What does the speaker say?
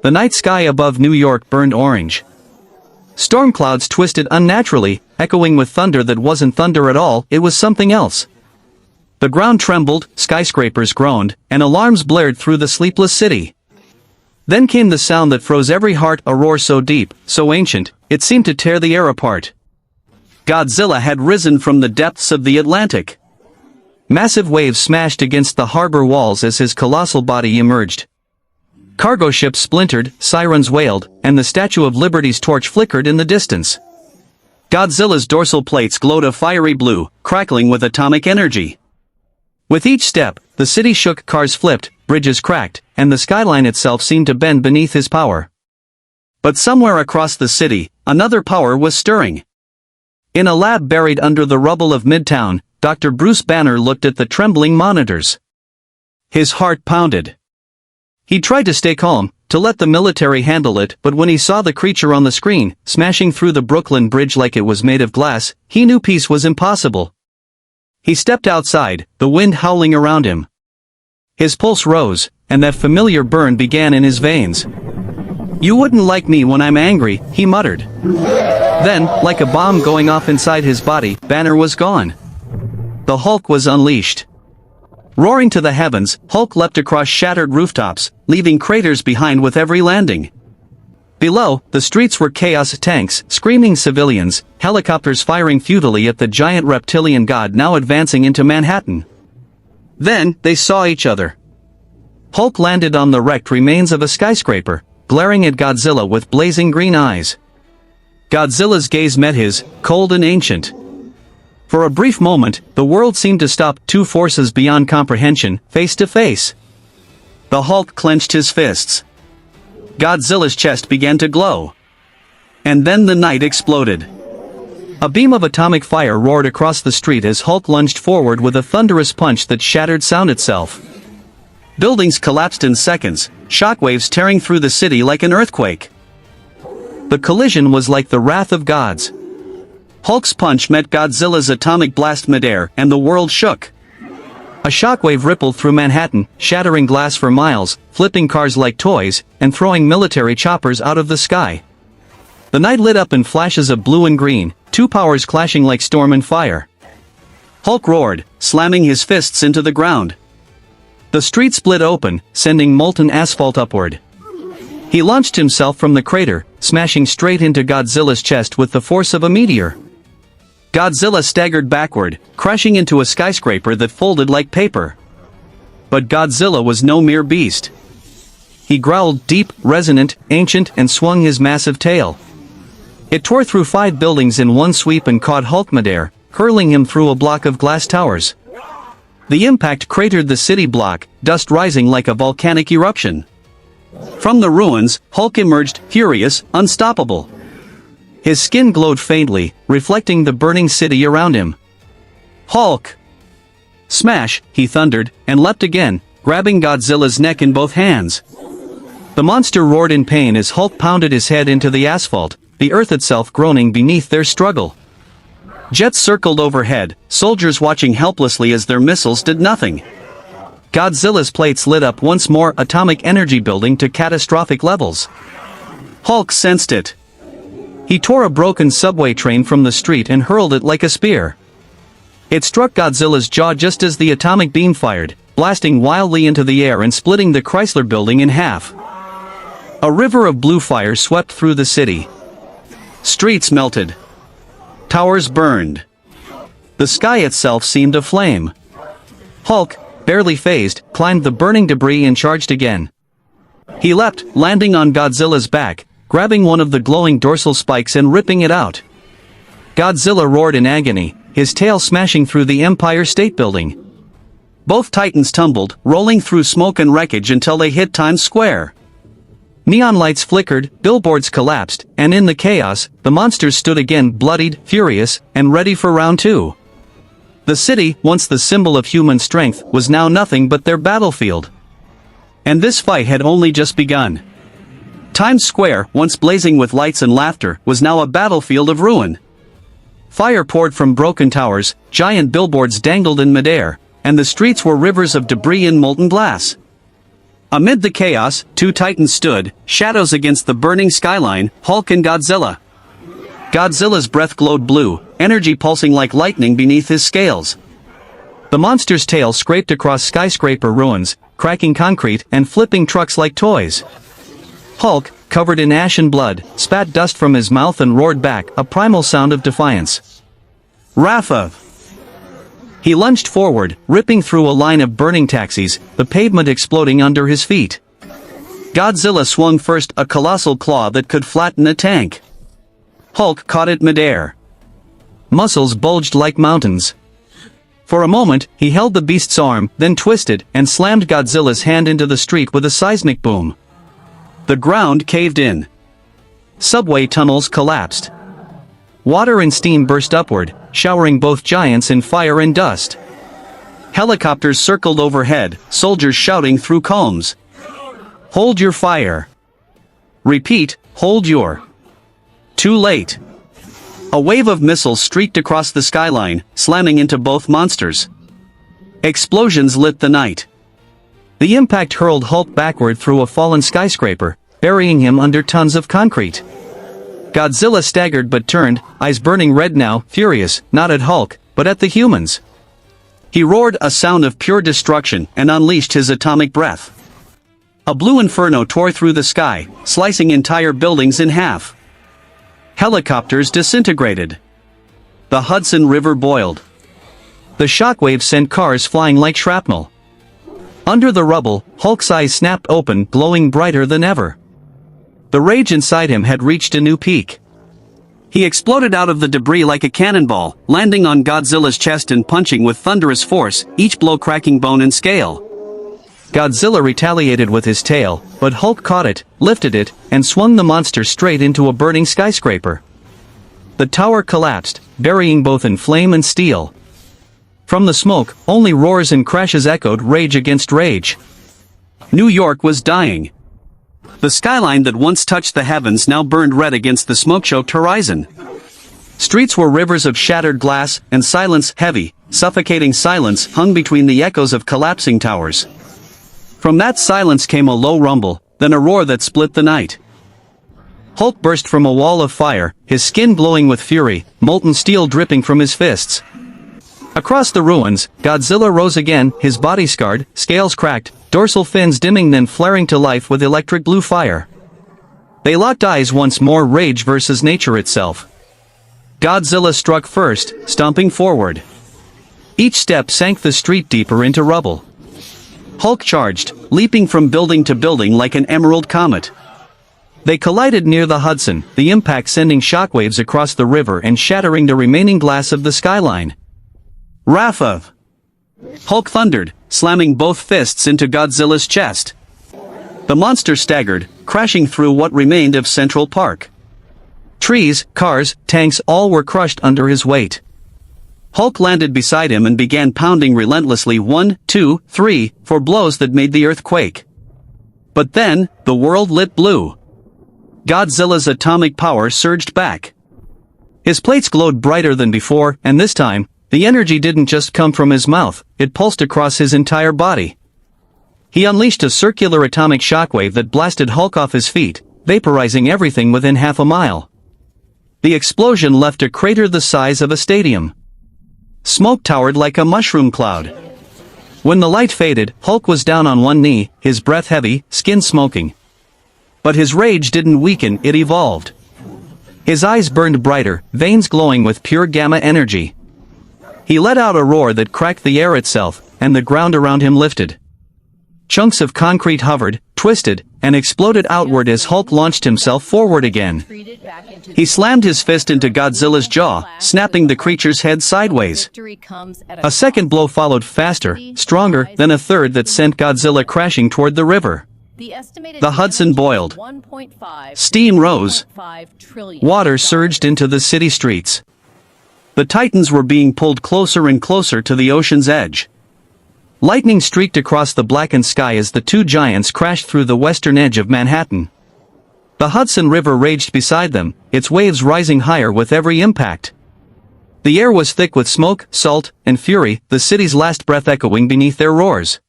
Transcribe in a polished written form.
The night sky above New York burned orange. Storm clouds twisted unnaturally, echoing with thunder that wasn't thunder at all, it was something else. The ground trembled, skyscrapers groaned, and alarms blared through the sleepless city. Then came the sound that froze every heart, a roar so deep, so ancient, it seemed to tear the air apart. Godzilla had risen from the depths of the Atlantic. Massive waves smashed against the harbor walls as his colossal body emerged. Cargo ships splintered, sirens wailed, and the Statue of Liberty's torch flickered in the distance. Godzilla's dorsal plates glowed a fiery blue, crackling with atomic energy. With each step, the city shook, cars flipped, bridges cracked, and the skyline itself seemed to bend beneath his power. But somewhere across the city, another power was stirring. In a lab buried under the rubble of Midtown, Dr. Bruce Banner looked at the trembling monitors. His heart pounded. He tried to stay calm, to let the military handle it, but when he saw the creature on the screen, smashing through the Brooklyn Bridge like it was made of glass, he knew peace was impossible. He stepped outside, the wind howling around him. His pulse rose, and that familiar burn began in his veins. "You wouldn't like me when I'm angry," he muttered. Then, like a bomb going off inside his body, Banner was gone. The Hulk was unleashed. Roaring to the heavens, Hulk leapt across shattered rooftops, leaving craters behind with every landing. Below, the streets were chaos, tanks, screaming civilians, helicopters firing futilely at the giant reptilian god now advancing into Manhattan. Then, they saw each other. Hulk landed on the wrecked remains of a skyscraper, glaring at Godzilla with blazing green eyes. Godzilla's gaze met his, cold and ancient. For a brief moment, the world seemed to stop, two forces beyond comprehension, face to face. The Hulk clenched his fists. Godzilla's chest began to glow. And then the night exploded. A beam of atomic fire roared across the street as Hulk lunged forward with a thunderous punch that shattered sound itself. Buildings collapsed in seconds, shockwaves tearing through the city like an earthquake. The collision was like the wrath of gods. Hulk's punch met Godzilla's atomic blast midair, and the world shook. A shockwave rippled through Manhattan, shattering glass for miles, flipping cars like toys, and throwing military choppers out of the sky. The night lit up in flashes of blue and green, two powers clashing like storm and fire. Hulk roared, slamming his fists into the ground. The street split open, sending molten asphalt upward. He launched himself from the crater, smashing straight into Godzilla's chest with the force of a meteor. Godzilla staggered backward, crashing into a skyscraper that folded like paper. But Godzilla was no mere beast. He growled deep, resonant, ancient, and swung his massive tail. It tore through 5 buildings in one sweep and caught Hulk midair, hurling him through a block of glass towers. The impact cratered the city block, dust rising like a volcanic eruption. From the ruins, Hulk emerged, furious, unstoppable. His skin glowed faintly, reflecting the burning city around him. "Hulk!" "Smash!" he thundered, and leapt again, grabbing Godzilla's neck in both hands. The monster roared in pain as Hulk pounded his head into the asphalt, the earth itself groaning beneath their struggle. Jets circled overhead, soldiers watching helplessly as their missiles did nothing. Godzilla's plates lit up once more, atomic energy building to catastrophic levels. Hulk sensed it. He tore a broken subway train from the street and hurled it like a spear. It struck Godzilla's jaw just as the atomic beam fired, blasting wildly into the air and splitting the Chrysler building in half. A river of blue fire swept through the city. Streets melted. Towers burned. The sky itself seemed aflame. Hulk, barely phased, climbed the burning debris and charged again. He leapt, landing on Godzilla's back, grabbing one of the glowing dorsal spikes and ripping it out. Godzilla roared in agony, his tail smashing through the Empire State Building. Both titans tumbled, rolling through smoke and wreckage until they hit Times Square. Neon lights flickered, billboards collapsed, and in the chaos, the monsters stood again, bloodied, furious, and ready for round 2. The city, once the symbol of human strength, was now nothing but their battlefield. And this fight had only just begun. Times Square, once blazing with lights and laughter, was now a battlefield of ruin. Fire poured from broken towers, giant billboards dangled in midair, and the streets were rivers of debris and molten glass. Amid the chaos, two titans stood, shadows against the burning skyline, Hulk and Godzilla. Godzilla's breath glowed blue, energy pulsing like lightning beneath his scales. The monster's tail scraped across skyscraper ruins, cracking concrete and flipping trucks like toys. Hulk, covered in ash and blood, spat dust from his mouth and roared back, a primal sound of defiance. Rafa! He lunged forward, ripping through a line of burning taxis, the pavement exploding under his feet. Godzilla swung first, a colossal claw that could flatten a tank. Hulk caught it midair. Muscles bulged like mountains. For a moment, he held the beast's arm, then twisted, and slammed Godzilla's hand into the street with a seismic boom. The ground caved in. Subway tunnels collapsed. Water and steam burst upward, showering both giants in fire and dust. Helicopters circled overhead, soldiers shouting through combs. Hold your fire. Repeat, hold your. Too late. A wave of missiles streaked across the skyline, slamming into both monsters. Explosions lit the night. The impact hurled Hulk backward through a fallen skyscraper, burying him under tons of concrete. Godzilla staggered but turned, eyes burning red now, furious, not at Hulk, but at the humans. He roared, a sound of pure destruction, and unleashed his atomic breath. A blue inferno tore through the sky, slicing entire buildings in half. Helicopters disintegrated. The Hudson River boiled. The shockwave sent cars flying like shrapnel. Under the rubble, Hulk's eyes snapped open, glowing brighter than ever. The rage inside him had reached a new peak. He exploded out of the debris like a cannonball, landing on Godzilla's chest and punching with thunderous force, each blow cracking bone and scale. Godzilla retaliated with his tail, but Hulk caught it, lifted it, and swung the monster straight into a burning skyscraper. The tower collapsed, burying both in flame and steel. From the smoke, only roars and crashes echoed rage against rage. New York was dying. The skyline that once touched the heavens now burned red against the smoke-choked horizon. Streets were rivers of shattered glass, and silence, heavy, suffocating silence, hung between the echoes of collapsing towers. From that silence came a low rumble, then a roar that split the night. Hulk burst from a wall of fire, his skin glowing with fury, molten steel dripping from his fists. Across the ruins, Godzilla rose again, his body scarred, scales cracked, dorsal fins dimming then flaring to life with electric blue fire. They locked eyes once more, rage versus nature itself. Godzilla struck first, stomping forward. Each step sank the street deeper into rubble. Hulk charged, leaping from building to building like an emerald comet. They collided near the Hudson, the impact sending shockwaves across the river and shattering the remaining glass of the skyline. Rafa! Hulk thundered, slamming both fists into Godzilla's chest. The monster staggered, crashing through what remained of Central Park. Trees, cars, tanks, all were crushed under his weight. Hulk landed beside him and began pounding relentlessly 1, 2, 3, 4 blows that made the earth quake. But then, the world lit blue. Godzilla's atomic power surged back. His plates glowed brighter than before, and this time, the energy didn't just come from his mouth, it pulsed across his entire body. He unleashed a circular atomic shockwave that blasted Hulk off his feet, vaporizing everything within half a mile. The explosion left a crater the size of a stadium. Smoke towered like a mushroom cloud. When the light faded, Hulk was down on one knee, his breath heavy, skin smoking. But his rage didn't weaken, it evolved. His eyes burned brighter, veins glowing with pure gamma energy. He let out a roar that cracked the air itself, and the ground around him lifted. Chunks of concrete hovered, twisted, and exploded outward as Hulk launched himself forward again. He slammed his fist into Godzilla's jaw, snapping the creature's head sideways. A second blow followed, faster, stronger, than a third that sent Godzilla crashing toward the river. The Hudson boiled. Steam rose. Water surged into the city streets. The Titans were being pulled closer and closer to the ocean's edge. Lightning streaked across the blackened sky as the two giants crashed through the western edge of Manhattan. The Hudson River raged beside them, its waves rising higher with every impact. The air was thick with smoke, salt, and fury, the city's last breath echoing beneath their roars.